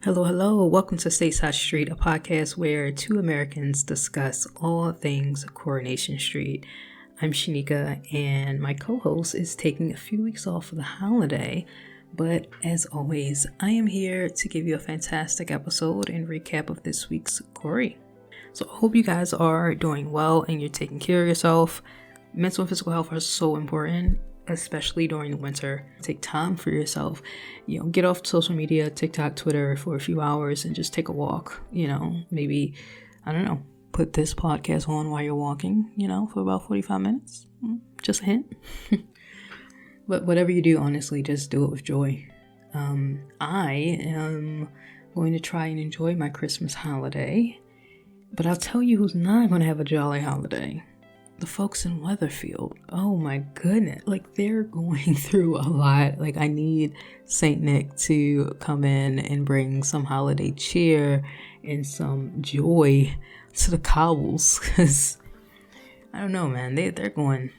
Hello, hello. Welcome to Stateside Street, a podcast where two Americans discuss all things Coronation Street. I'm Shanika, and my co-host is taking a few weeks off for the holiday. But as always, I am here to give you a fantastic episode and recap of this week's corrie. So I hope you guys are doing well and you're taking care of yourself. Mental and physical health are so important, especially during the winter. Take time for yourself. Get off social media, TikTok, Twitter for a few hours and just take a walk. Maybe, put this podcast on while you're walking, for about 45 minutes. Just a hint. But whatever you do, honestly, just do it with joy. I am going to try and enjoy my Christmas holiday, but I'll tell you who's not going to have a jolly holiday. The folks in Weatherfield. Oh my goodness. They're going through a lot. I need Saint Nick to come in and bring some holiday cheer and some joy to the cobbles. Because, I don't know, man. They're going...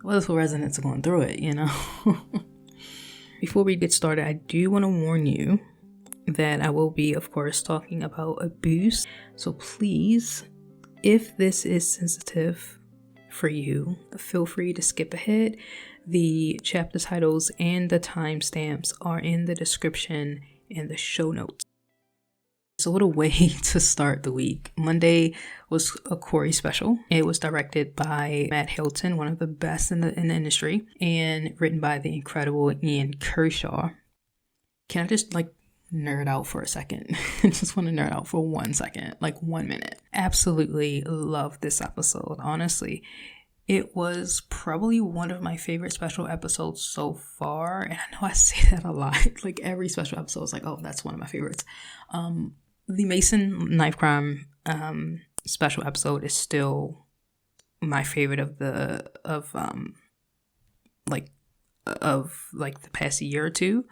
Weatherfield residents are going through it, Before we get started, I do want to warn you that I will be, of course, talking about abuse. So please, if this is sensitive for you, feel free to skip ahead. The chapter titles and the timestamps are in the description and the show notes. So what a way to start the week. Monday was a corrie special. It was directed by Matt Hilton, one of the best in the industry, and written by the incredible Ian Kershaw. Can I just nerd out for a second? I just want to nerd out for 1 second, 1 minute. Absolutely love this episode. Honestly, it was probably one of my favorite special episodes so far. And I know I say that a lot. Every special episode is oh, that's one of my favorites. The Mason knife crime special episode is still my favorite of the past year or two.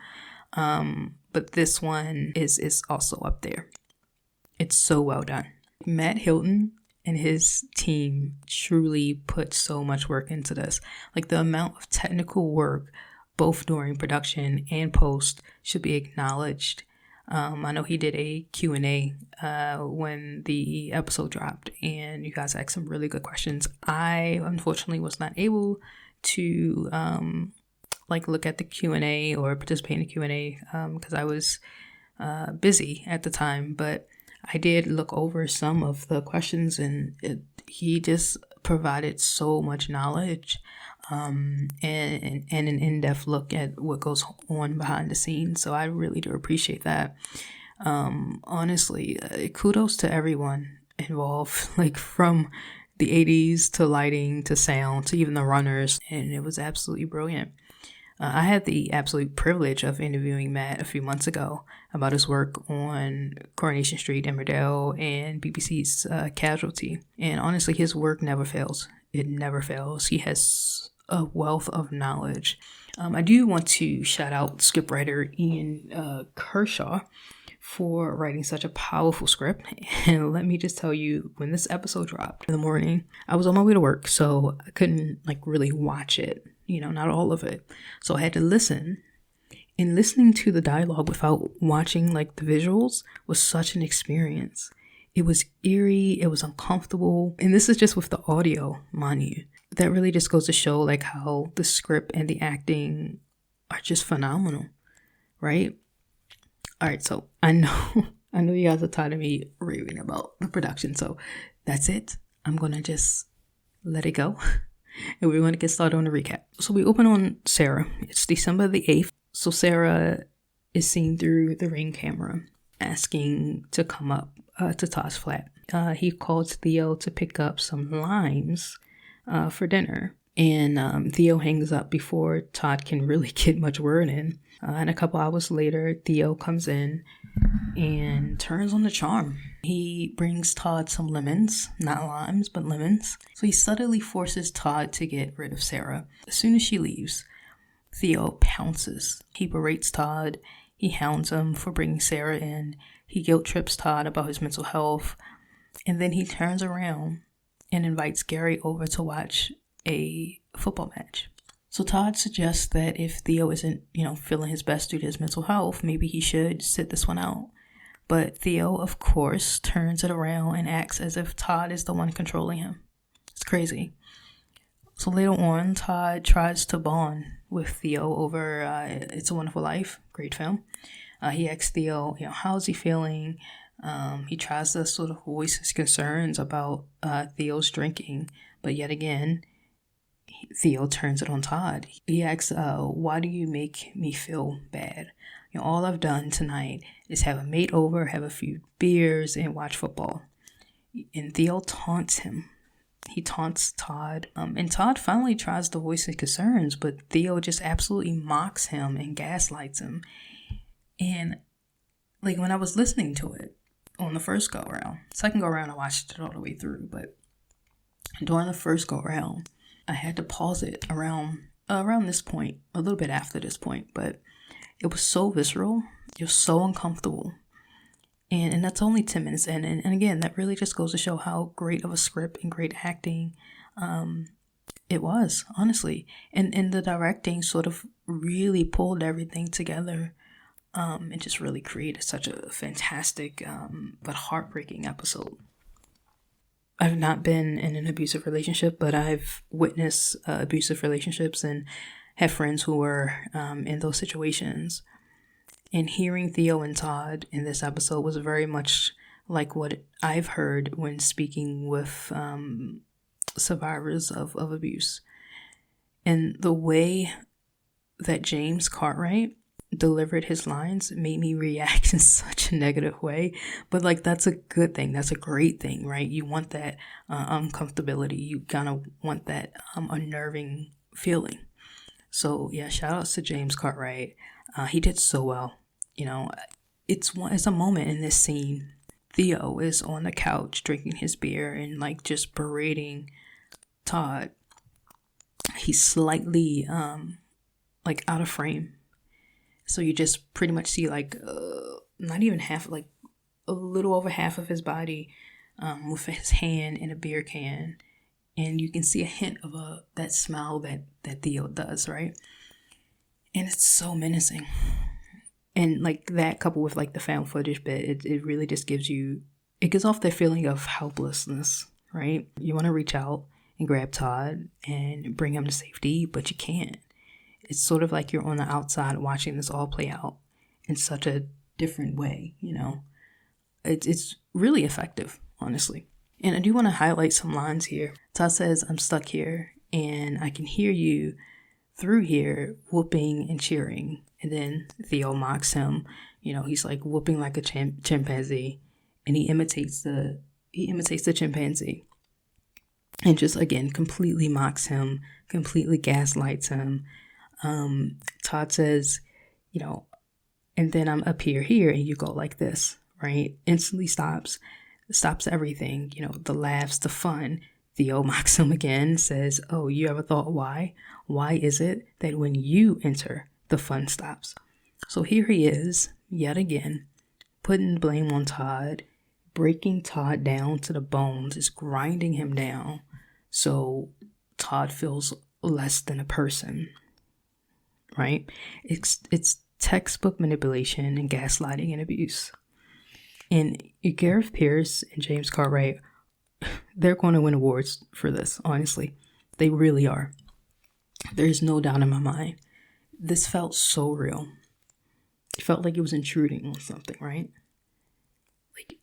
But this one is also up there. It's so well done. Matt Hilton and his team truly put so much work into this. The amount of technical work, both during production and post, should be acknowledged. I know he did a Q&A when the episode dropped, and you guys asked some really good questions. I unfortunately was not able to look at the Q&A or participate in the Q&A because I was busy at the time, but I did look over some of the questions, and he just provided so much knowledge and an in-depth look at what goes on behind the scenes. So I really do appreciate that. Honestly, kudos to everyone involved, from the 80s to lighting to sound to even the runners, and it was absolutely brilliant. I had the absolute privilege of interviewing Matt a few months ago about his work on Coronation Street, Emmerdale, and BBC's Casualty. And honestly, his work never fails. It never fails. He has a wealth of knowledge. I do want to shout out scriptwriter Ian Kershaw for writing such a powerful script. And let me just tell you, when this episode dropped in the morning, I was on my way to work, so I couldn't really watch it. Not all of it. So I had to listen. And listening to the dialogue without watching the visuals was such an experience. It was eerie. It was uncomfortable. And this is just with the audio, mind you. That really just goes to show how the script and the acting are just phenomenal, right? All right, so I know you guys are tired of me raving about the production, so that's it. I'm gonna just let it go. And we're going to get started on the recap. So we open on Sarah. It's December the 8th. So Sarah is seen through the Ring camera asking to come up to Todd's flat. He calls Theo to pick up some limes for dinner. And Theo hangs up before Todd can really get much word in. And a couple hours later, Theo comes in and turns on the charm. He brings Todd some lemons, not limes, but lemons. So he subtly forces Todd to get rid of Sarah. As soon as she leaves, Theo pounces. He berates Todd. He hounds him for bringing Sarah in. He guilt trips Todd about his mental health. And then he turns around and invites Gary over to watch a football match. So Todd suggests that if Theo isn't, feeling his best due to his mental health, maybe he should sit this one out. But Theo, of course, turns it around and acts as if Todd is the one controlling him. It's crazy. So later on, Todd tries to bond with Theo over It's a Wonderful Life. Great film. He asks Theo, how's he feeling? He tries to sort of voice his concerns about Theo's drinking. But yet again, Theo turns it on Todd. He asks, why do you make me feel bad? All I've done tonight is have a mate over, have a few beers, and watch football. And Theo taunts him. He taunts Todd. And Todd finally tries to voice his concerns, but Theo just absolutely mocks him and gaslights him. And like when I was listening to it on the first go around, second go around I watched it all the way through, but during the first go around, I had to pause it around this point, a little bit after this point, but it was so visceral. You're so uncomfortable. And that's only 10 minutes in. And again, that really just goes to show how great of a script and great acting it was, honestly. And the directing sort of really pulled everything together and just really created such a fantastic but heartbreaking episode. I've not been in an abusive relationship, but I've witnessed abusive relationships and have friends who were in those situations. And hearing Theo and Todd in this episode was very much like what I've heard when speaking with survivors of abuse. And the way that James Cartwright delivered his lines made me react in such a negative way. But like, that's a good thing. That's a great thing, right? You want that uncomfortability. You kind of want that unnerving feeling. So yeah, shout outs to James Cartwright. He did so well. It's a moment in this scene. Theo is on the couch drinking his beer and like just berating Todd. He's slightly like out of frame. So you just pretty much see like not even half, like a little over half of his body with his hand in a beer can. And you can see a hint of that smile that Theo does, right? And it's so menacing. And like that coupled with like the found footage bit, it really just gives off that feeling of helplessness, right? You want to reach out and grab Todd and bring him to safety, but you can't. It's sort of like you're on the outside watching this all play out in such a different way, It's really effective, honestly. And I do want to highlight some lines here. Todd says, "I'm stuck here and I can hear you through here whooping and cheering." And then Theo mocks him. He's like whooping like a chimpanzee, and he imitates the chimpanzee, and just again completely mocks him, completely gaslights him. Todd says, and then I'm up here, and you go like this, right? Instantly stops everything. The laughs, the fun. Theo mocks him again, says, "Oh, you ever thought why? Why is it that when you enter, the fun stops?" So here he is, yet again, putting the blame on Todd, breaking Todd down to the bones, is grinding him down. So Todd feels less than a person, right? It's textbook manipulation and gaslighting and abuse. And Gareth Pierce and James Cartwright, they're going to win awards for this, honestly. They really are. There's no doubt in my mind. This felt so real. It felt like it was intruding on something, right? Like,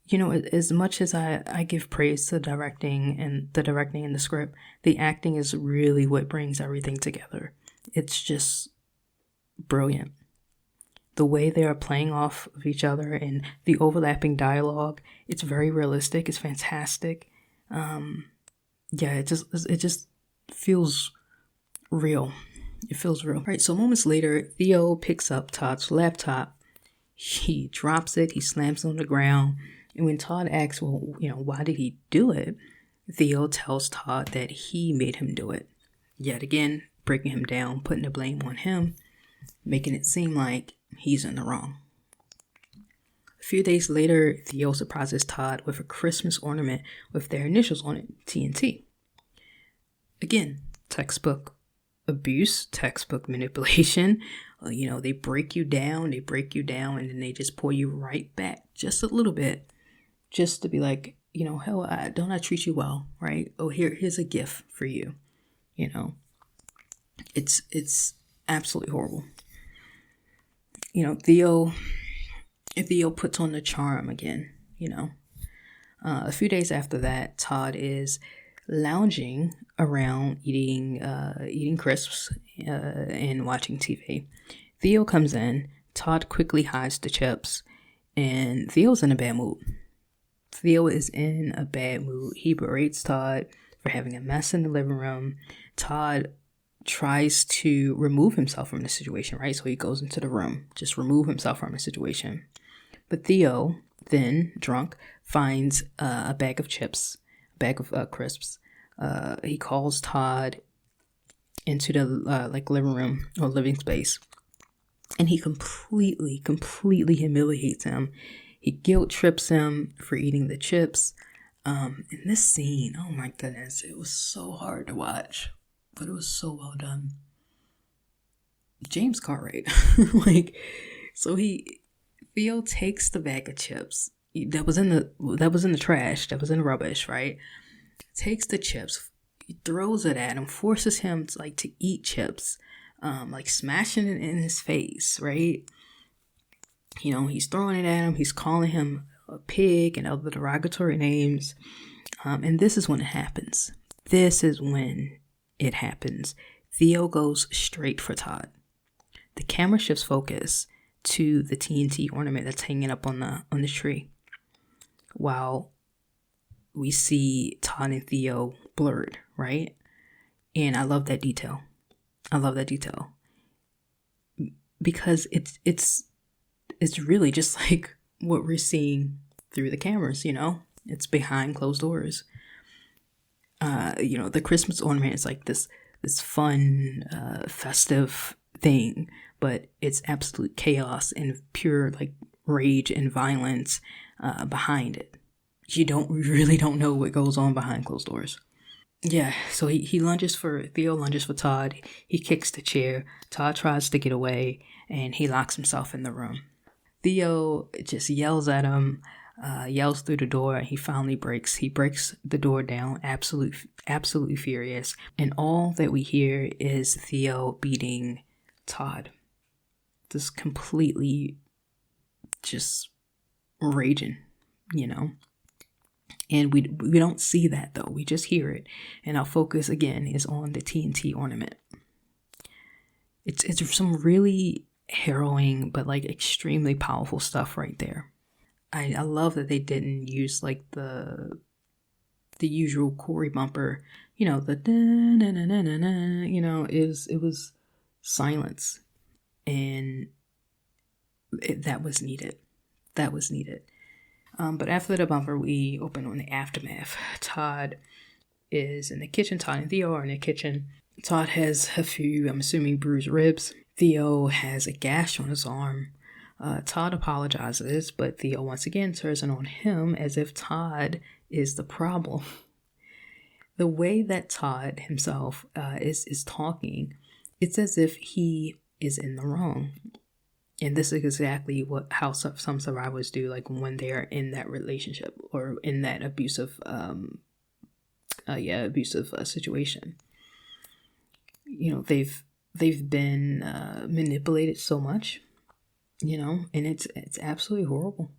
as much as I give praise to directing and the script, the acting is really what brings everything together. It's just brilliant. The way they are playing off of each other and the overlapping dialogue, it's very realistic. It's fantastic. It just feels real. It feels real. Right, so moments later, Theo picks up Todd's laptop. He drops it. He slams it on the ground. And when Todd asks, well, why did he do it? Theo tells Todd that he made him do it. Yet again, breaking him down, putting the blame on him, making it seem like he's in the wrong. A few days later, Theo surprises Todd with a Christmas ornament with their initials on it, TNT. Again, textbook abuse, textbook manipulation. They break you down, and then they just pull you right back just a little bit, just to be like, hell, don't I treat you well, right? Oh, here's a gift for you. It's absolutely horrible. Theo puts on the charm again. A few days after that, Todd is lounging around eating crisps and watching TV. Theo comes in. Todd quickly hides the chips, and Theo's in a bad mood. He berates Todd for having a mess in the living room. Todd tries to remove himself from the situation, right? So he goes into the room, just remove himself from the situation. But Theo, then drunk, finds a bag of crisps. He calls Todd into the living room or living space, and he completely humiliates him. He guilt trips him for eating the chips. In this scene, oh my goodness, it was so hard to watch, but it was so well done. James Cartwright, Theo takes the bag of chips that was in the trash, that was in the rubbish, right? Takes the chips, he throws it at him, forces him to eat chips, smashing it in his face, right? He's throwing it at him, he's calling him a pig and other derogatory names. And this is when it happens. Theo goes straight for Todd. The camera shifts focus to the TNT ornament that's hanging up on the tree, while we see Todd and Theo blurred, right? And I love that detail. Because it's really just like what we're seeing through the cameras, It's behind closed doors. The Christmas ornament is like this fun, festive thing, but it's absolute chaos and pure rage and violence behind it. You really don't know what goes on behind closed doors. Yeah, so Theo lunges for Todd. He kicks the chair. Todd tries to get away, and he locks himself in the room. Theo just yells at him, yells through the door, and he finally breaks the door down, absolutely furious. And all that we hear is Theo beating Todd. Just completely just raging, And we don't see that, though. We just hear it. And our focus, again, is on the TNT ornament. It's some really harrowing but extremely powerful stuff right there. I love that they didn't use the usual corrie bumper, the da-na-na-na-na, it was silence, and that was needed. But after the bumper, we open on the aftermath. Todd is in the kitchen. Todd and Theo are in the kitchen. Todd has a few, I'm assuming, bruised ribs. Theo has a gash on his arm. Todd apologizes, but Theo once again turns it on him as if Todd is the problem. The way that Todd himself is talking, it's as if he is in the wrong. And this is exactly how some survivors do, when they're in that relationship or in that abusive situation. They've been manipulated so much, and it's absolutely horrible.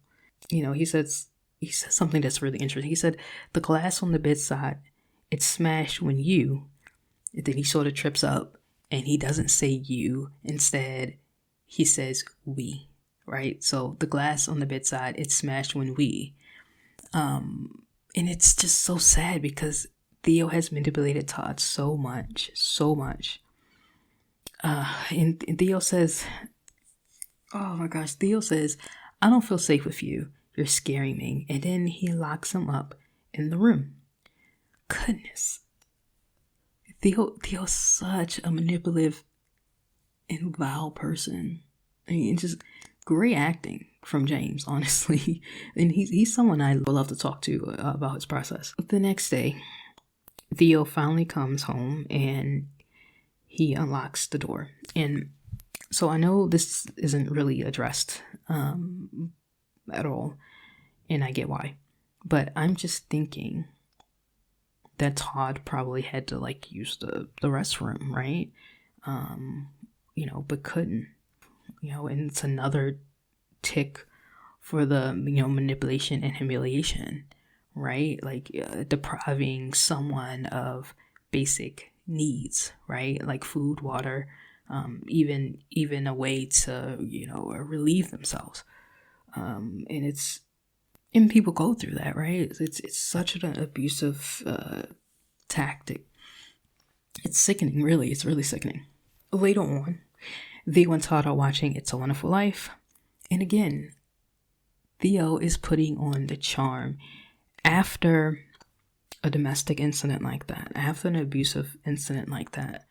He says something that's really interesting. He said, "The glass on the bedside, it smashed when you," and then he sort of trips up, and he doesn't say you. Instead, he says we, right? So the glass on the bedside, it smashed when we. And it's just so sad because Theo has manipulated Todd so much. And Theo says, oh my gosh, Theo says, "I don't feel safe with you. You're scaring me." And then he locks him up in the room. Goodness. Theo's such a manipulative and vile person. I mean, it's just great acting from James, honestly. And he's someone I would love to talk to about his process. The next day, Theo finally comes home and he unlocks the door. And so I know this isn't really addressed at all, and I get why. But I'm just thinking that Todd probably had to like use the restroom, right? But couldn't, and it's another tick for the, manipulation and humiliation, right? Like depriving someone of basic needs, right? Like food, water, even a way to, relieve themselves. And people go through that, right? It's such an abusive tactic. It's sickening, really. It's really sickening. Later on, Theo and Todd are watching It's a Wonderful Life. And again, Theo is putting on the charm after a domestic incident like that, after an abusive incident like that.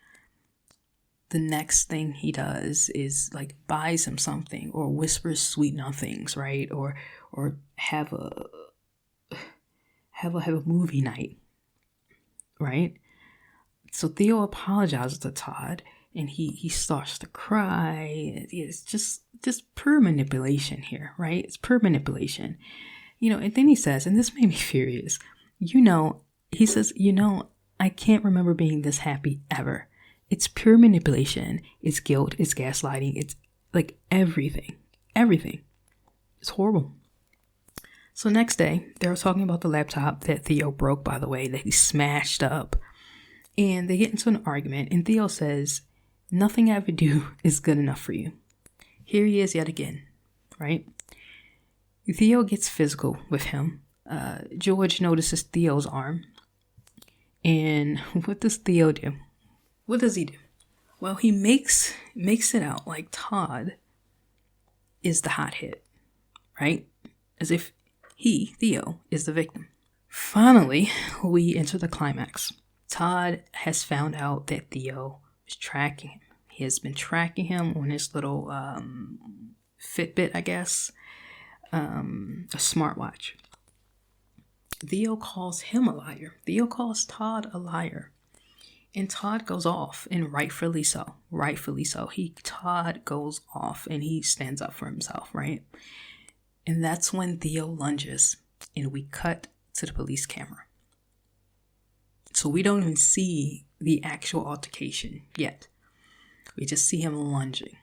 The next thing he does is like buys him something or whispers sweet nothings, right? Or have a movie night, right? So Theo apologizes to Todd, and he starts to cry. It's just pure manipulation here, right? It's pure manipulation, And then he says, and this made me furious. He says, I can't remember being this happy ever. It's pure manipulation. It's guilt. It's gaslighting. It's like everything. It's horrible. So next day, they were talking about the laptop that Theo broke, by the way, that he smashed up. And they get into an argument, and Theo says, nothing I ever do is good enough for you. Here he is yet again, right? Theo gets physical with him. George notices Theo's arm. And what does Theo do? What does he do? Well, he makes it out like Todd is the hot hit, right? As if he, Theo, is the victim. Finally, we enter the climax. Todd has found out that Theo is tracking him. He has been tracking him on his little Fitbit, I guess, a smartwatch. Theo calls him a liar. Theo calls Todd a liar. And Todd goes off, and rightfully so. Todd goes off, and he stands up for himself, right? And that's when Theo lunges, and we cut to the police camera. So we don't even see the actual altercation yet. We just see him lunging,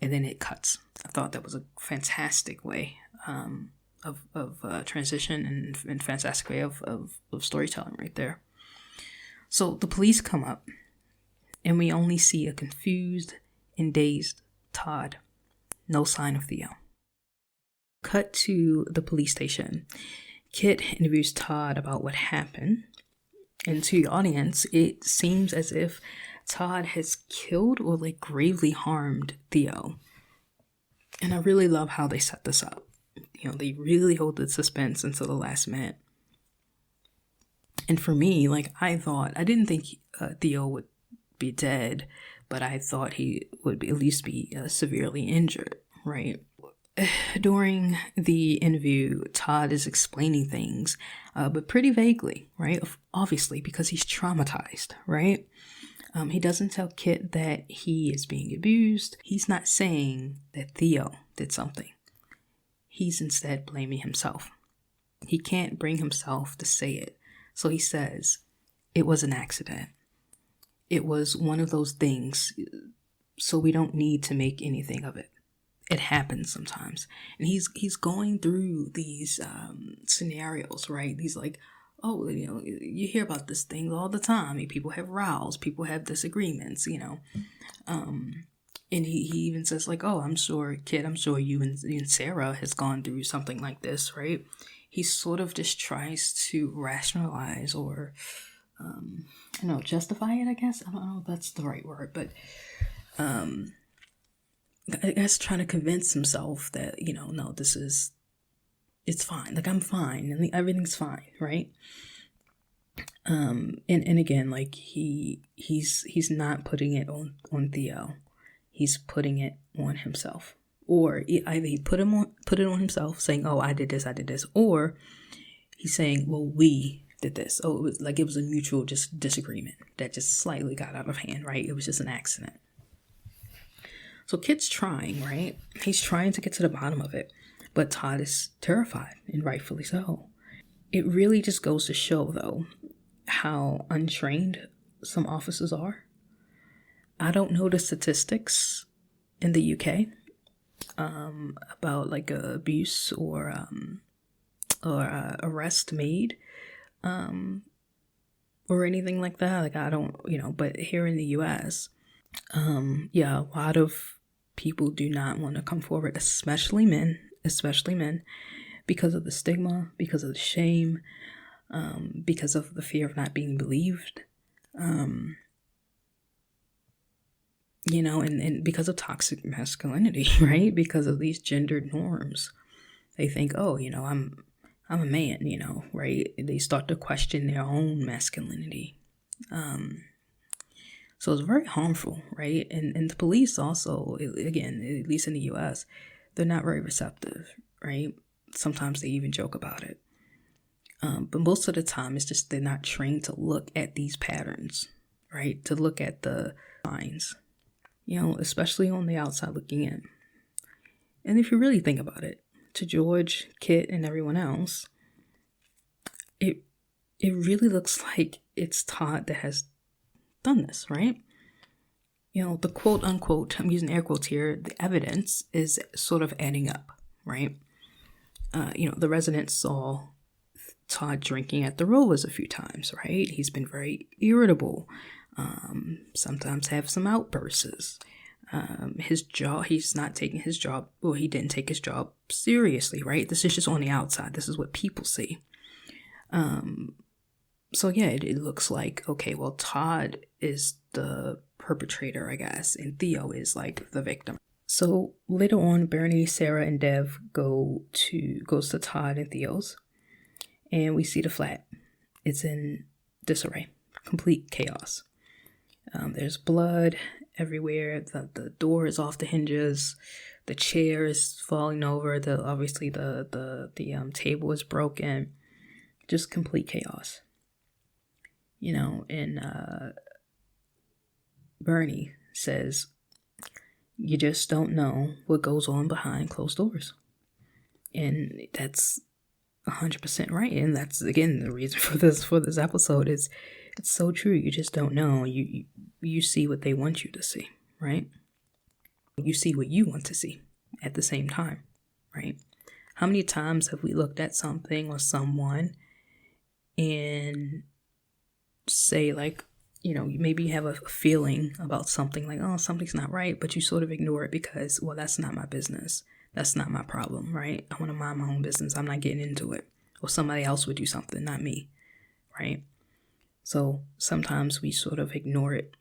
and then it cuts. I thought that was a fantastic way of transition and fantastic way of storytelling right there. So the police come up, and we only see a confused and dazed Todd. No sign of Theo. Cut to the police station. Kit interviews Todd about what happened. And to the audience, it seems as if Todd has killed or like gravely harmed Theo. And I really love how they set this up. They really hold the suspense until the last minute. And for me, I didn't think Theo would be dead, but I thought he would at least be severely injured, right? During the interview, Todd is explaining things, but pretty vaguely, right? Obviously, because he's traumatized, right? He doesn't tell Kit that he is being abused. He's not saying that Theo did something. He's instead blaming himself. He can't bring himself to say it. So he says, it was an accident. It was one of those things, so we don't need to make anything of it. It happens sometimes. And he's going through these scenarios, right? These you hear about this thing all the time. People have rows, people have disagreements, and he even says I'm sure, Kid, I'm sure you and Sarah has gone through something like this, right? He sort of just tries to rationalize or, justify it, I guess. I don't know if that's the right word, but I guess trying to convince himself that, no, it's fine. I'm fine and everything's fine, right? And again, he's not putting it on Theo. He's putting it on himself. Or either he put it on himself saying, oh, I did this, or he's saying, well, we did this. Oh, it was a mutual just disagreement that just slightly got out of hand, right? It was just an accident. So Kit's trying, right? He's trying to get to the bottom of it, but Todd is terrified, and rightfully so. It really just goes to show, though, how untrained some officers are. I don't know the statistics in the UK about like abuse or arrest made or anything like that. Like, I don't, but here in the US, a lot of people do not want to come forward, especially men, because of the stigma, because of the shame, because of the fear of not being believed, and because of toxic masculinity, right? Because of these gendered norms. They think, oh, I'm a man, right? They start to question their own masculinity. So it's very harmful, right? And the police also, again, at least in the US, they're not very receptive, right? Sometimes they even joke about it. But most of the time, it's just they're not trained to look at these patterns, right? To look at the signs, especially on the outside looking in. And if you really think about it, to George, Kit, and everyone else, it really looks like it's Todd that has done this, right? The quote unquote, I'm using air quotes here, the evidence is sort of adding up, right? The residents saw Todd drinking at the Rollers a few times, right? He's been very irritable, sometimes have some outbursts. His job, he's not taking his job, well, he didn't take his job seriously, right? This is just on the outside. This is what people see. So yeah, it looks like, okay, well, Todd is the perpetrator, I guess, and Theo is like the victim. So later on, Bernie, Sarah, and Dev goes to Todd and Theo's, and we see the flat. It's in disarray, complete chaos. There's blood everywhere. The door is off the hinges. The chair is falling over. Obviously the table is broken. Just complete chaos. And Bernie says, you just don't know what goes on behind closed doors. And that's 100% right. And that's, again, the reason for this episode is it's so true. You just don't know. You see what they want you to see, right? You see what you want to see at the same time, right? How many times have we looked at something or someone and say, like, maybe you have a feeling about something, like, oh, something's not right, but you sort of ignore it because, well, that's not my business. That's not my problem, right? I want to mind my own business. I'm not getting into it. Or somebody else would do something, not me, right? So sometimes we sort of ignore it.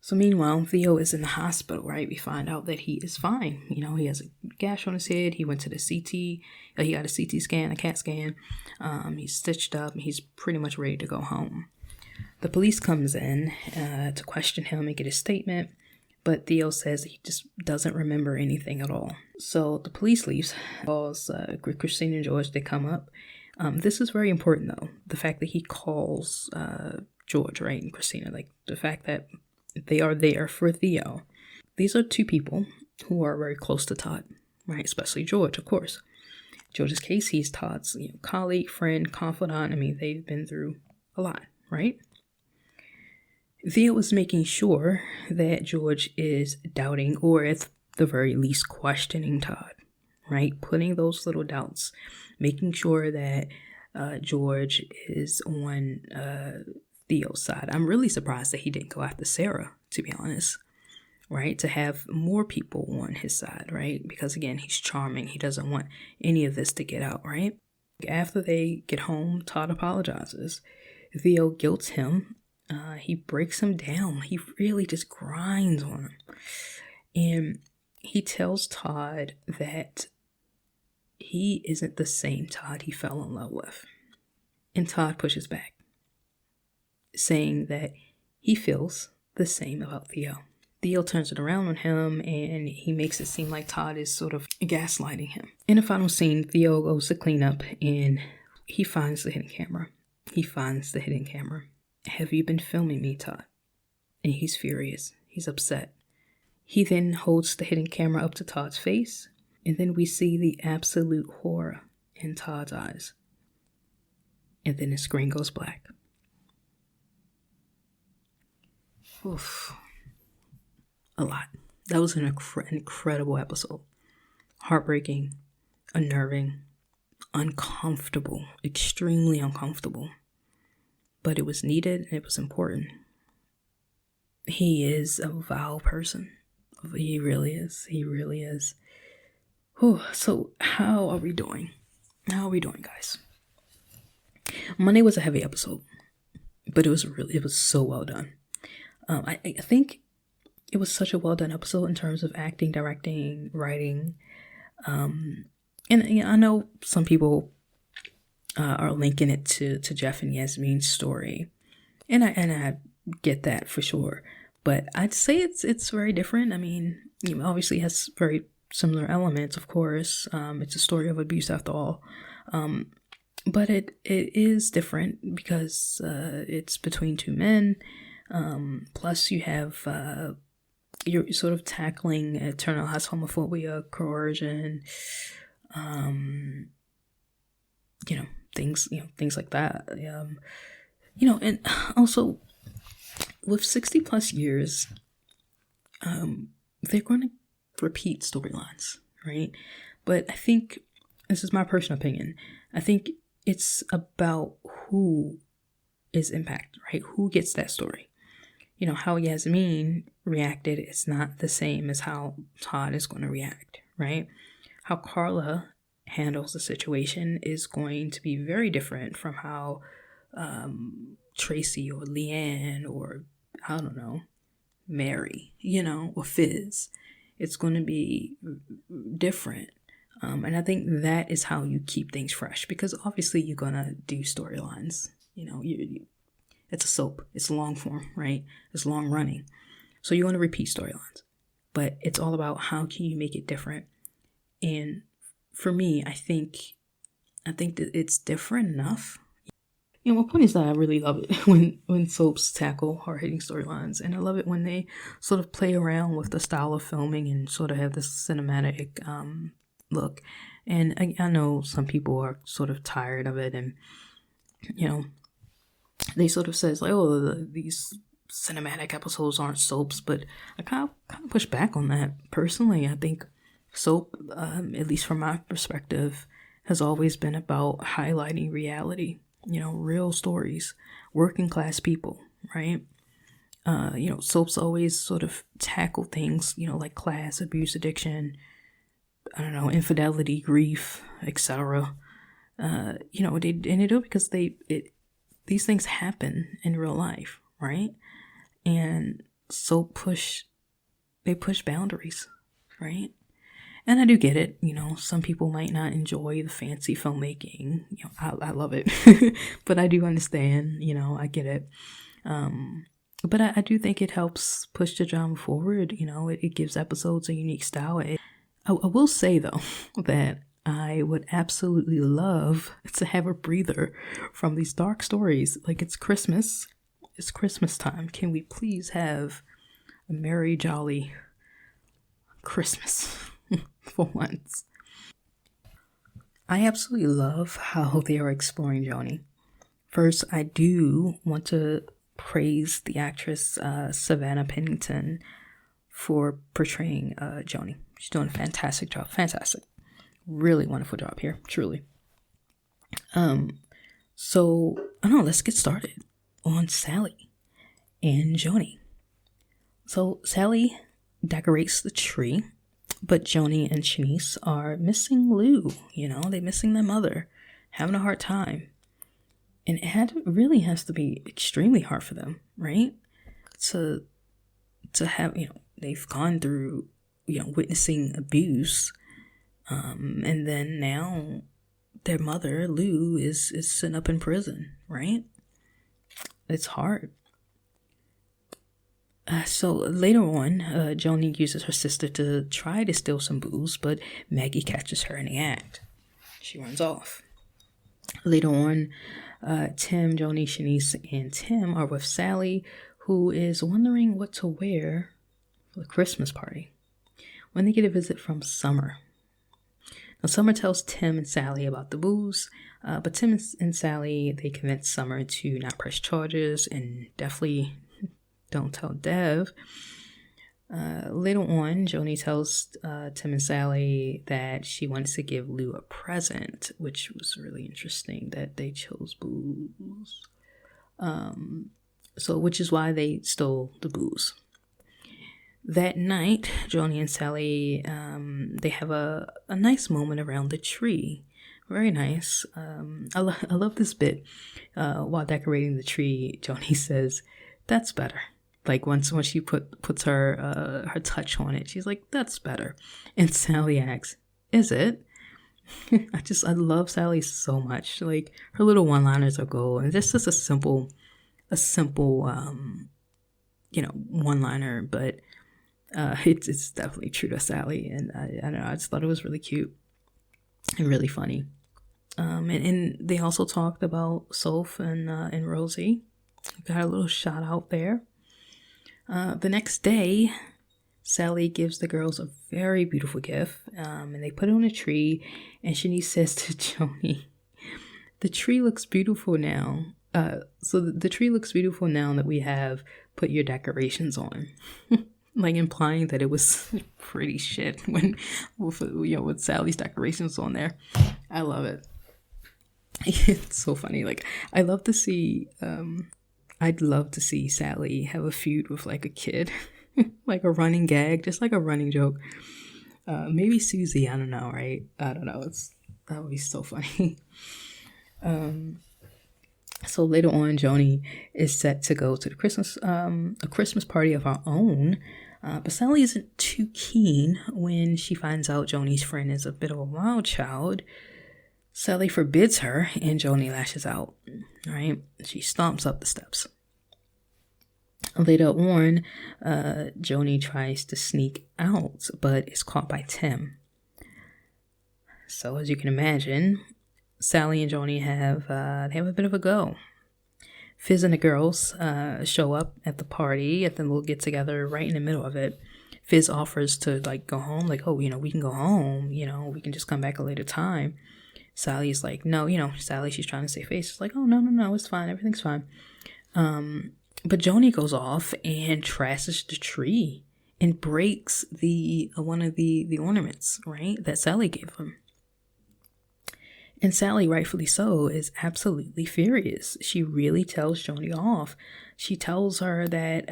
So meanwhile, Theo is in the hospital, right? We find out that he is fine. He has a gash on his head. He went to the CT. He got a CT scan, a CAT scan. He's stitched up. And he's pretty much ready to go home. The police comes in to question him and get his statement. But Theo says he just doesn't remember anything at all. So the police leaves. Calls Christine and George. They come up. This is very important, though. The fact that he calls George, right, and Christina. Like, the fact that they are there for Theo. These are two people who are very close to Todd, right? Especially George, of course. George's case, he's Todd's colleague, friend, confidant. I mean, they've been through a lot, right? Theo is making sure that George is doubting, or at the very least questioning Todd, right? Putting those little doubts, making sure that George is on Theo's side. I'm really surprised that he didn't go after Sarah, to be honest, right? To have more people on his side, right? Because again, he's charming. He doesn't want any of this to get out, right? After they get home, Todd apologizes. Theo guilts him. He breaks him down. He really just grinds on him. And he tells Todd that he isn't the same Todd he fell in love with. And Todd pushes back, saying that he feels the same about Theo. Theo turns it around on him, and he makes it seem like Todd is sort of gaslighting him. In the final scene, Theo goes to clean up, and he finds the hidden camera. He finds the hidden camera. "Have you been filming me, Todd?" And he's furious. He's upset. He then holds the hidden camera up to Todd's face, and then we see the absolute horror in Todd's eyes. And then the screen goes black. Oof. A lot. That was an incredible episode. Heartbreaking, unnerving, uncomfortable, extremely uncomfortable. But it was needed and it was important. He is a vile person. He really is. He really is. Whew. So how are we doing? How are we doing, guys? Monday was a heavy episode, but it was so well done. I think it was such a well done episode in terms of acting, directing, writing. And I know some people are linking it to Jeff and Yasmin's story, and I get that for sure. But I'd say it's very different. I mean, obviously it has very similar elements, of course. It's a story of abuse after all. But it is different because it's between two men. Plus you have you're sort of tackling internalized homophobia, coercion, things like that. And also with 60 plus years, they're going to repeat storylines, right? But I think, this is my personal opinion, I think it's about who is impacted, right? Who gets that story? How Yasmin reacted is not the same as how Todd is going to react, right? How Carla handles the situation is going to be very different from how Tracy or Leanne or, I don't know, Mary, or Fizz. It's going to be different. And I think that is how you keep things fresh, because obviously you're going to do storylines. It's a soap. It's long form, right? It's long running. So you want to repeat storylines. But it's all about how can you make it different. And for me, I think that it's different enough. My point is that I really love it when soaps tackle hard-hitting storylines. And I love it when they sort of play around with the style of filming and sort of have this cinematic look. And I know some people are sort of tired of it, and they sort of says like, oh, these cinematic episodes aren't soaps, but I kind of push back on that personally. I think soap, at least from my perspective, has always been about highlighting reality, real stories, working class people, right? Soaps always sort of tackle things, like class, abuse, addiction, I don't know, infidelity, grief, etc. They do it because these things happen in real life, right? And so they push boundaries, right? And I do get it. Some people might not enjoy the fancy filmmaking. I love it, but I do understand. I get it. But I do think it helps push the drama forward. It gives episodes a unique style. I will say though that I would absolutely love to have a breather from these dark stories. Like, it's Christmas. It's Christmas time. Can we please have a merry, jolly Christmas for once? I absolutely love how they are exploring Joni. First, I do want to praise the actress Savannah Pennington for portraying Joni. She's doing a fantastic job. Fantastic. Really wonderful job here, truly. So I don't know, let's get started on Sally and Joni. So Sally decorates the tree, but Joni and Shanice are missing Lou. They're missing their mother, having a hard time. And it really has to be extremely hard for them, right? To have, they've gone through, witnessing abuse. And then now their mother, Lou, is sitting up in prison, right? It's hard. So later on, Joni uses her sister to try to steal some booze, but Maggie catches her in the act. She runs off. Later on, Tim, Joni, Shanice, and Tim are with Sally, who is wondering what to wear for the Christmas party when they get a visit from Summer. Now, Summer tells Tim and Sally about the booze, but Tim and Sally, they convince Summer to not press charges and definitely don't tell Dev. Later on, Joni tells Tim and Sally that she wants to give Lou a present, which was really interesting that they chose booze. Which is why they stole the booze. That night, Joni and Sally, they have a nice moment around the tree. Very nice. I love this bit. While decorating the tree, Joni says, "That's better." Like once she puts her touch on it, she's like, "That's better." And Sally asks, "Is it?" I love Sally so much. Like her little one-liners are gold, and this is a simple one-liner, but it's definitely true to Sally, and I don't know. I just thought it was really cute and really funny. And they also talked about Soph and Rosie. Got a little shout out there. The next day, Sally gives the girls a very beautiful gift, and they put it on a tree, and Shanice says to Joni, "The tree looks beautiful now. So the tree looks beautiful now that we have put your decorations on." Like implying that it was pretty shit with Sally's decorations on there. I love it. It's so funny. Like I'd love to see Sally have a feud with like a kid, like a running gag, just like a running joke. Maybe Susie. I don't know, right? I don't know. That would be so funny. So later on, Joni is set to go to the a Christmas party of her own. But Sally isn't too keen when she finds out Joni's friend is a bit of a wild child. Sally forbids her, and Joni lashes out. Right? She stomps up the steps. Later on, Joni tries to sneak out, but is caught by Tim. So as you can imagine, Sally and Joni have a bit of a go. Fizz and the girls show up at the party, at the little get together right in the middle of it. Fizz offers to like go home, like, "Oh, we can go home, we can just come back a later time." Sally's like, "No, Sally, she's trying to save face. It's like, "Oh, no, it's fine, everything's fine." But Joni goes off and trashes the tree and breaks one of the ornaments, right, that Sally gave him. And Sally, rightfully so, is absolutely furious. She really tells Joni off. She tells her that,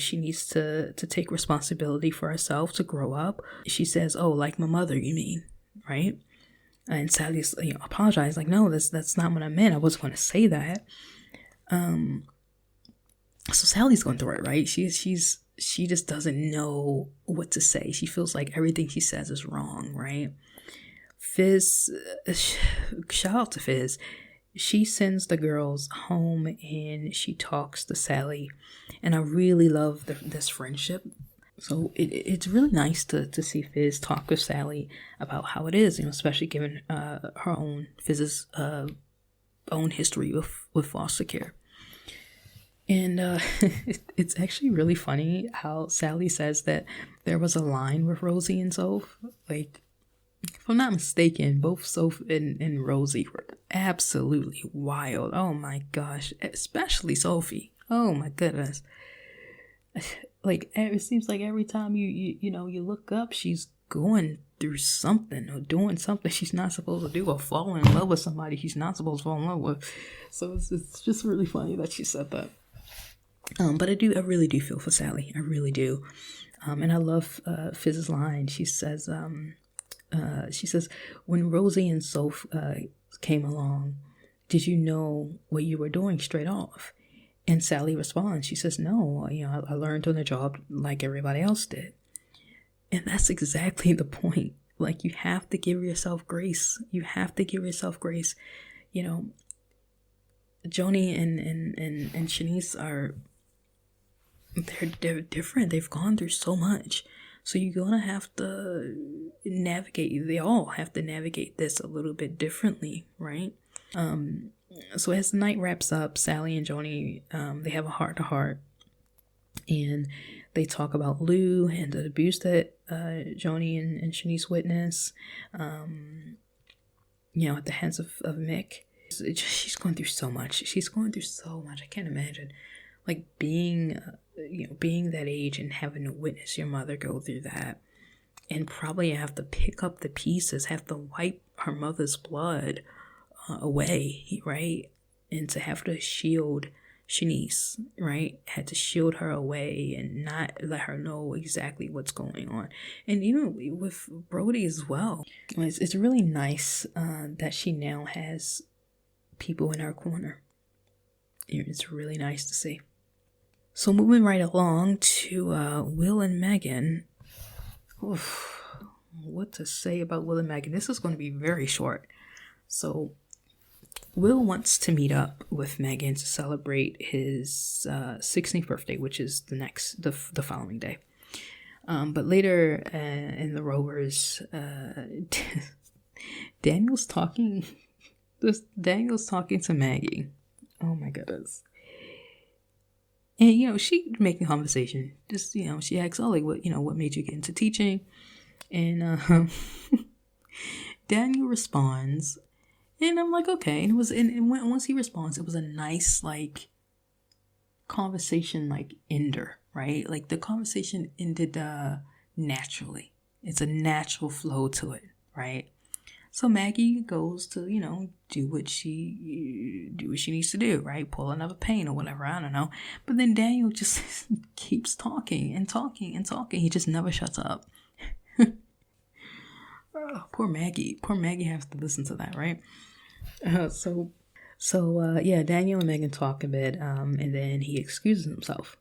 she needs to take responsibility for herself, to grow up. She says, "Oh, like my mother, you mean," right? And Sally's, apologized, like, "No, that's not what I meant. I wasn't going to say that." So Sally's going through it, right? She just doesn't know what to say. She feels like everything she says is wrong, right? Fizz, shout out to Fizz. She sends the girls home and she talks to Sally, and I really love this friendship. So it's really nice to see Fizz talk with Sally about how it is, especially given Fizz's own history with foster care. And it's actually really funny how Sally says that there was a line with Rosie and Soph. Like, if I'm not mistaken, both Soph and Rosie were absolutely wild. Oh my gosh. Especially Sophie. Oh my goodness. Like, it seems like every time you look up, she's going through something or doing something she's not supposed to do, or falling in love with somebody she's not supposed to fall in love with. So it's just really funny that she said that. But I really do feel for Sally. I really do. And I love Fizz's line. She says, "When Rosie and Soph came along, did you know what you were doing straight off?" And Sally responds. She says, "No, I learned on the job like everybody else did." And that's exactly the point. Like, you have to give yourself grace. You have to give yourself grace. Joni and Shanice they're different. They've gone through so much. So you're going to have to navigate. They all have to navigate this a little bit differently, right? So as the night wraps up, Sally and Joni, they have a heart-to-heart, and they talk about Lou and the abuse that Joni and Shanice witness, at the hands of Mick. She's going through so much. I can't imagine, like, being that age and having to witness your mother go through that, and probably have to pick up the pieces, have to wipe her mother's blood away, right? And to have to shield Shanice, right? Had to shield her away and not let her know exactly what's going on. And even with Brody as well, it's really nice that she now has people in her corner. It's really nice to see. So moving right along to Will and Megan. Oof, what to say about Will and Megan? This is going to be very short. So Will wants to meet up with Megan to celebrate his 16th birthday, which is the following day. But later in the Rovers, Daniel's talking to Maggie. Oh my goodness. And she making conversation. Just she asks, "Oh, like what made you get into teaching?" And Daniel responds. And I'm like, okay. And once he responds, it was a nice, like, conversation, like, ender, right? Like, the conversation ended naturally. It's a natural flow to it, right? So Maggie goes to, do what she needs to do, right? Pull another pain or whatever, I don't know. But then Daniel just keeps talking and talking and talking. He just never shuts up. Oh, poor Maggie. Poor Maggie has to listen to that, right? So Daniel and Megan talk a bit, and then he excuses himself.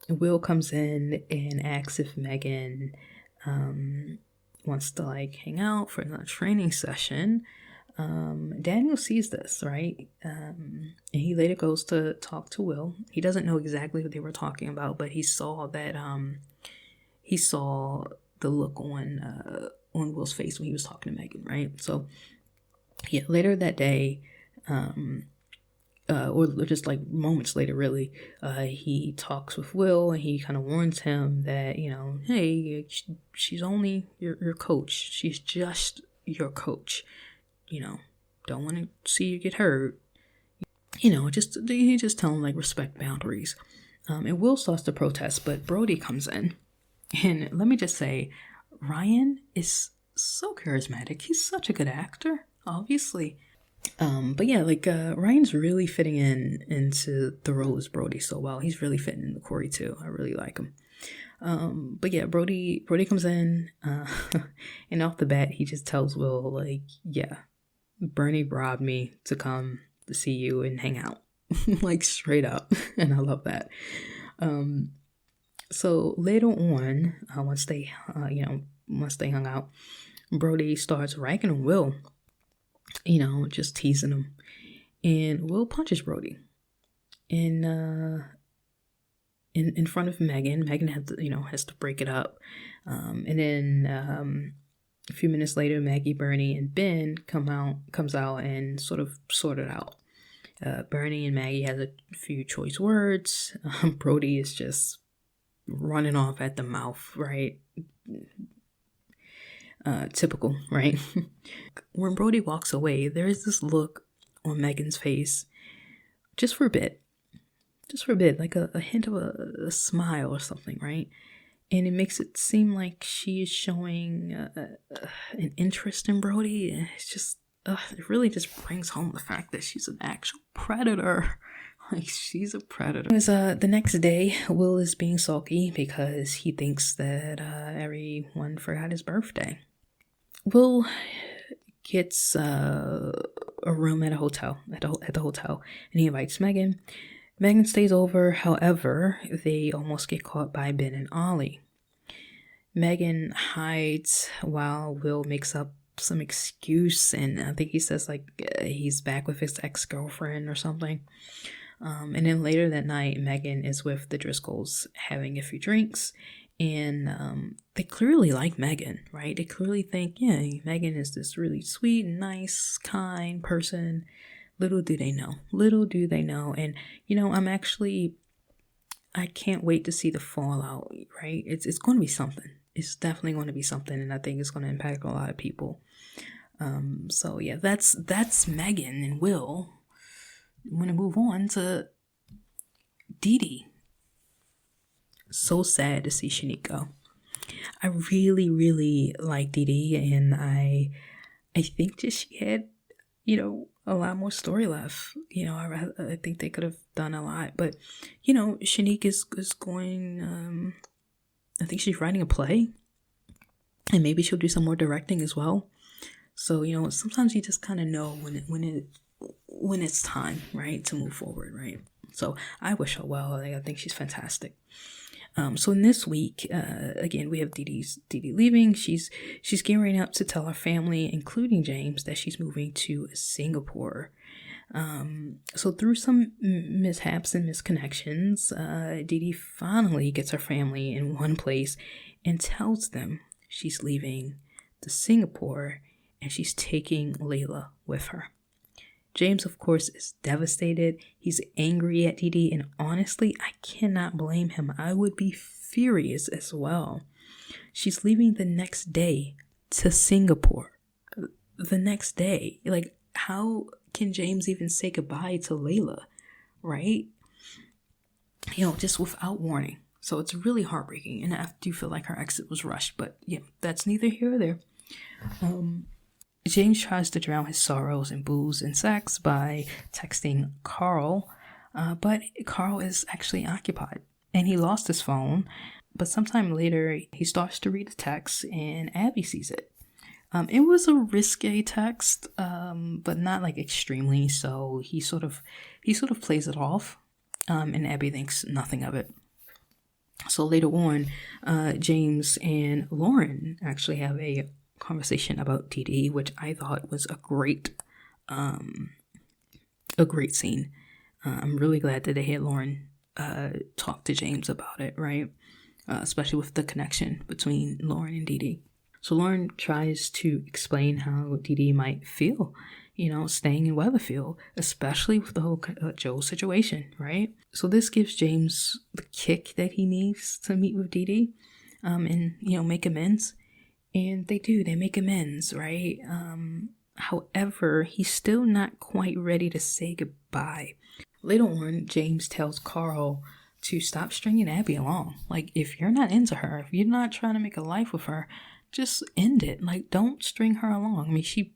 Will comes in and asks if Megan wants to, like, hang out for a training session. Daniel sees this, right? And he later goes to talk to Will. He doesn't know exactly what they were talking about, but he saw that he saw the look on Will's face when he was talking to Megan, right? So yeah, later that day, or just like moments later, really, he talks with Will and he kind of warns him that, hey, she's only your coach. She's just your coach. Don't want to see you get hurt. He just tell him, like, respect boundaries. And Will starts to protest, but Brody comes in. And let me just say, Ryan is so charismatic. He's such a good actor, obviously. But yeah, like, Ryan's really fitting into the role as Brody so well. He's really fitting in the Corrie too. I really like him. But yeah, Brody comes in, and off the bat, he just tells Will, like, yeah, Bernie robbed me to come to see you and hang out. Like, straight up. And I love that. So later on, once they hung out, Brody starts ragging on Will, just teasing him, and Will punches Brody in front of Megan. Megan has to break it up, and then a few minutes later, Maggie, Bernie, and Ben comes out and sort it out. Bernie and Maggie has a few choice words. Brody is just running off at the mouth, right? Typical, right? When Brody walks away, there is this look on Megan's face, just for a bit, like a hint of a smile or something, right? And it makes it seem like she is showing an interest in Brody. And it's just, it really just brings home the fact that she's an actual predator. Like, she's a predator. The next day, Will is being sulky because he thinks that everyone forgot his birthday. Will gets a room at a hotel, at the hotel, and he invites Megan. Megan stays over. However, they almost get caught by Ben and Ollie. Megan hides while Will makes up some excuse, and I think he says, like, he's back with his ex-girlfriend or something. And then later that night, Megan is with the Driscolls having a few drinks, And they clearly like Megan, right? They clearly think, yeah, Megan is this really sweet, nice, kind person. Little do they know. And, I can't wait to see the fallout, right? It's going to be something. It's definitely going to be something, and I think it's going to impact a lot of people. So yeah, that's Megan and Will. I'm going to move on to Dee Dee. So sad to see Shanique go. I really, really like Dee Dee, and I think that she had, a lot more story left. I think they could have done a lot, but Shanique is going. I think she's writing a play, and maybe she'll do some more directing as well. So sometimes you just kind of know when it's time, right, to move forward, right? So I wish her well. I think she's fantastic. So in this week, again, we have Dee Dee leaving. She's gearing up to tell her family, including James, that she's moving to Singapore. So through some mishaps and misconnections, Dee Dee finally gets her family in one place and tells them she's leaving to Singapore and she's taking Layla with her. James, of course, is devastated. He's angry at Dee Dee, and honestly, I cannot blame him. I would be furious as well. She's leaving the next day to Singapore. The next day. Like, how can James even say goodbye to Layla, right? Just without warning. So it's really heartbreaking, and I do feel like her exit was rushed, but that's neither here or there. James tries to drown his sorrows in booze and sex by texting Carl, but Carl is actually occupied, and he lost his phone. But sometime later, he starts to read the text, and Abby sees it. It was a risque text, but not like extremely. So he sort of plays it off, and Abby thinks nothing of it. So later on, James and Lauren actually have a conversation about Dee Dee, which I thought was a great scene. I'm really glad that they had Lauren talk to James about it, right? Especially with the connection between Lauren and Dee Dee. So Lauren tries to explain how Dee Dee might feel, staying in Weatherfield, especially with the whole Joe situation, right? So this gives James the kick that he needs to meet with Dee Dee, and make amends. And they make amends, right? However, he's still not quite ready to say goodbye. Later on, James tells Carl to stop stringing Abby along. Like, if you're not into her, if you're not trying to make a life with her, just end it. Like, don't string her along. I mean, she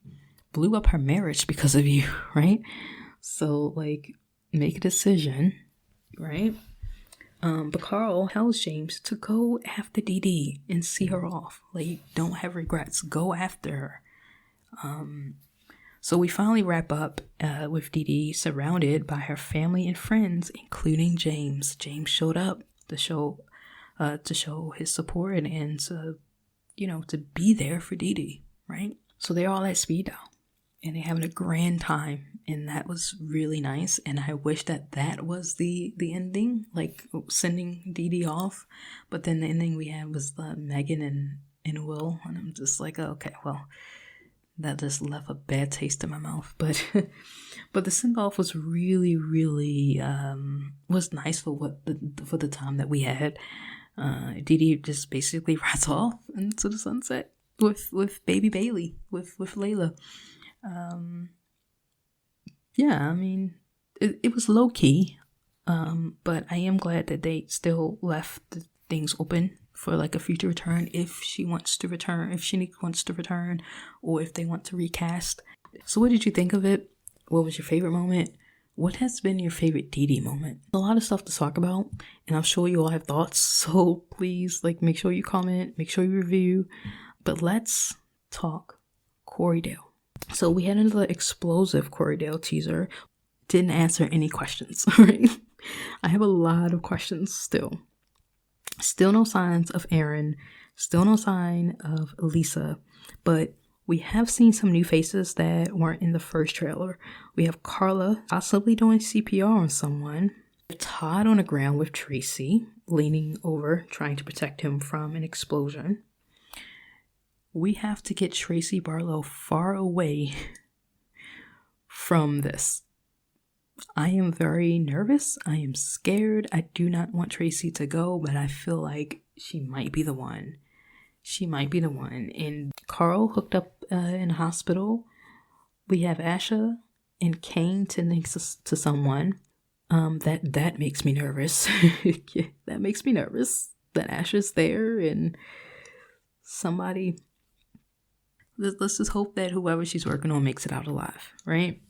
blew up her marriage because of you, right? So, like, make a decision, right? But Carl tells James to go after Dee Dee and see her off. Like, don't have regrets. Go after her. So we finally wrap up with Dee Dee surrounded by her family and friends, including James. James showed up to show his support and to be there for Dee Dee, right? So they're all at speed dial, and they're having a grand time. And that was really nice. And I wish that was the ending, like sending Dee Dee off. But then the ending we had was Megan and Will. And I'm just like, okay, well, that just left a bad taste in my mouth. But the send off was really, really was nice for the time that we had. Dee Dee just basically rides off into the sunset with baby Bailey, with Layla. Yeah, I mean, it was low key, but I am glad that they still left the things open for like a future return if she wants to return, if Shanique wants to return, or if they want to recast. So what did you think of it? What was your favorite moment? What has been your favorite Dee Dee moment? A lot of stuff to talk about, and I'm sure you all have thoughts, so please, make sure you comment, make sure you review. But let's talk Corriedale. So we had another explosive Corriedale teaser. Didn't answer any questions, right? I have a lot of questions still. Still no signs of Aaron. Still no sign of Lisa. But we have seen some new faces that weren't in the first trailer. We have Carla possibly doing CPR on someone. Todd on the ground with Tracy, leaning over, trying to protect him from an explosion. We have to get Tracy Barlow far away from this. I am very nervous. I am scared. I do not want Tracy to go, but I feel like she might be the one. She might be the one. And Carl hooked up in the hospital. We have Asha and Kane tending to someone. That makes me nervous. Yeah, that makes me nervous that Asha's there and somebody. Let's just hope that whoever she's working on makes it out alive, right?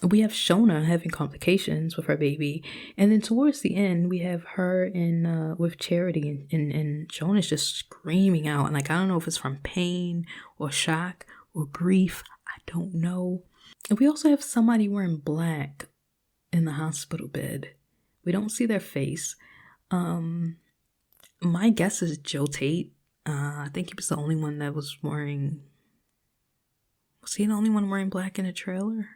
We have Shona having complications with her baby, and then towards the end we have her in with Charity, and Shona's just screaming out, and like I don't know if it's from pain or shock or grief. I don't know. And we also have somebody wearing black in the hospital bed. We don't see their face. My guess is Joe Tate. I think he was the only one that was wearing. Was he the only one wearing black in a trailer?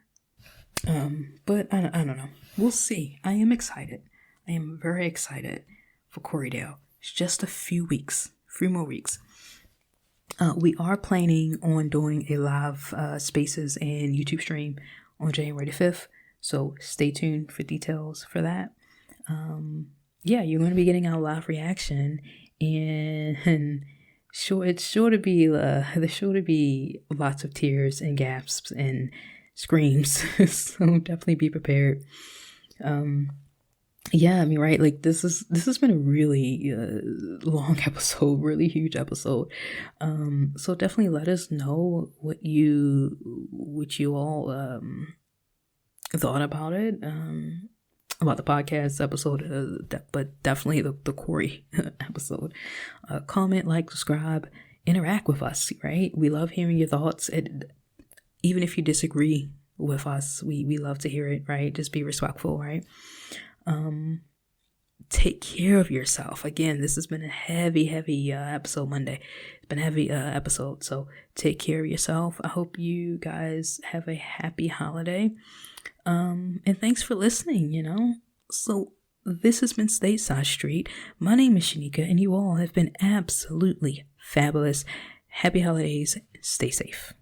But I don't know. We'll see. I am excited. I am very excited for Corriedale. It's just a few more weeks. We are planning on doing a live Spaces and YouTube stream on January the 5th. So stay tuned for details for that. Yeah, you're going to be getting our live reaction, and there's sure to be lots of tears and gasps and screams. So definitely be prepared. Yeah, I mean, right, like this has been a really long episode, really huge episode. So definitely let us know what you all thought about it, about the podcast episode, but definitely the Corrie episode. Comment, like, subscribe, interact with us, right? We love hearing your thoughts. Even if you disagree with us, we love to hear it, right? Just be respectful, right? Take care of yourself. Again, this has been a heavy episode Monday. It's been a heavy episode, so take care of yourself. I hope you guys have a happy holiday. And thanks for listening, So this has been Stateside Street. My name is Shanika, and you all have been absolutely fabulous. Happy holidays. Stay safe.